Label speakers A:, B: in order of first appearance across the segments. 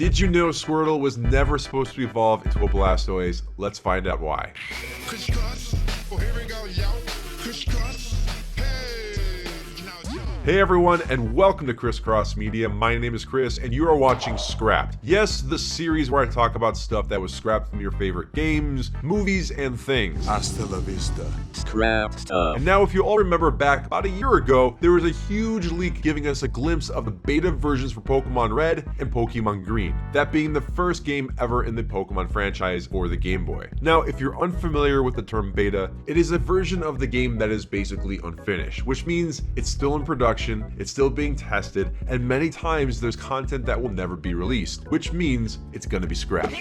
A: Did you know Squirtle was never supposed to evolve into a Blastoise? Let's find out why.
B: Crisscross. Oh, here we go, yo. Crisscross.
A: Hey everyone, and welcome to ChrisCross Media. My name is Chris, and you are watching Scrapped. Yes, the series where I talk about stuff that was scrapped from your favorite games, movies, and things.
B: Hasta la vista.
C: Scrapped stuff.
A: And now, if you all remember back about a year ago, there was a huge leak giving us a glimpse of the beta versions for Pokemon Red and Pokemon Green, that being the first game ever in the Pokemon franchise for the Game Boy. Now, if you're unfamiliar with the term beta, it is a version of the game that is basically unfinished, which means it's still in production, it's still being tested, and many times there's content that will never be released, which means it's gonna be scrapped.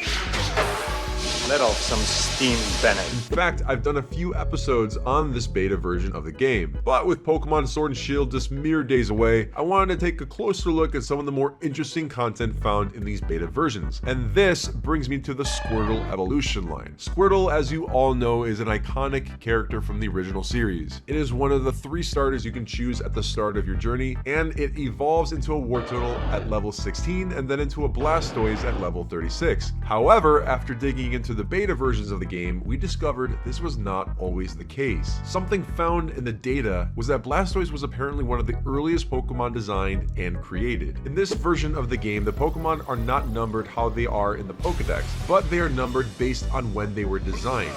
C: Let off some steam, Bennett.
A: In fact, I've done a few episodes on this beta version of the game, but with Pokemon Sword and Shield just mere days away, I wanted to take a closer look at some of the more interesting content found in these beta versions. And this brings me to the Squirtle evolution line. Squirtle, as you all know, is an iconic character from the original series. It is one of the 3 starters you can choose at the start of your journey, and it evolves into a Wartortle at level 16 and then into a Blastoise at level 36. However, after digging into the beta versions of the game, we discovered this was not always the case. Something found in the data was that Blastoise was apparently one of the earliest Pokemon designed and created. In this version of the game, the Pokemon are not numbered how they are in the Pokedex, but they are numbered based on when they were designed.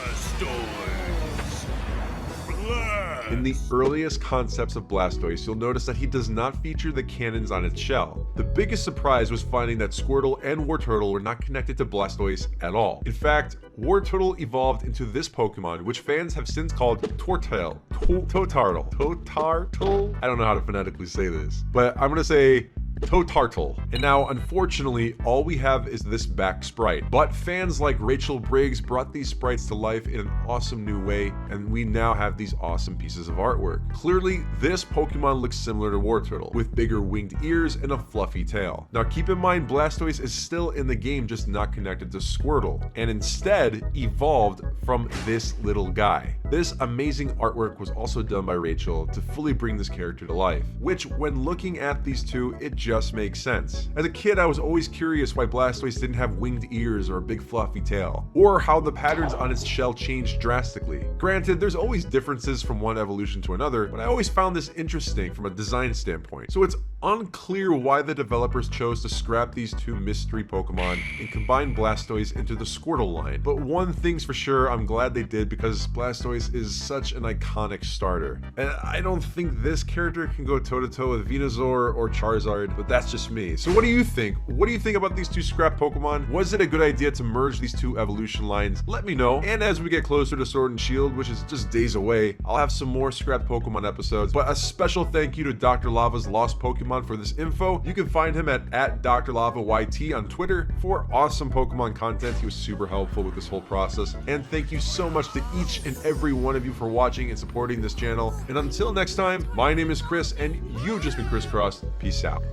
A: In the earliest concepts of Blastoise, you'll notice that he does not feature the cannons on its shell. The biggest surprise was finding that Squirtle and Wartortle were not connected to Blastoise at all. In fact, Wartortle evolved into this Pokemon, which fans have since called Totartle. Totartle? I don't know how to phonetically say this, but I'm gonna say Totartle. And now, unfortunately, all we have is this back sprite. But fans like Rachel Briggs brought these sprites to life in an awesome new way, and we now have these awesome pieces of artwork. Clearly, this Pokemon looks similar to Wartortle, with bigger winged ears and a fluffy tail. Now, keep in mind, Blastoise is still in the game, just not connected to Squirtle, and instead evolved from this little guy. This amazing artwork was also done by Rachel to fully bring this character to life, which, when looking at these two, it just makes sense. As a kid, I was always curious why Blastoise didn't have winged ears or a big fluffy tail, or how the patterns on its shell changed drastically. Granted, there's always differences from one evolution to another, but I always found this interesting from a design standpoint. So it's unclear why the developers chose to scrap these 2 mystery Pokemon and combine Blastoise into the Squirtle line. But one thing's for sure, I'm glad they did, because Blastoise is such an iconic starter. And I don't think this character can go toe-to-toe with Venusaur or Charizard, but that's just me. So what do you think? What do you think about these 2 scrap Pokemon? Was it a good idea to merge these 2 evolution lines? Let me know. And as we get closer to Sword and Shield, which is just days away, I'll have some more scrap Pokemon episodes. But a special thank you to Dr. Lava's Lost Pokemon for this info. You can find him at Dr. Lava YT on Twitter for awesome Pokemon content. He was super helpful with this whole process. And thank you so much to each and every one of you for watching and supporting this channel. And until next time, my name is Chris, and you've just been ChrisCrossed. Peace out.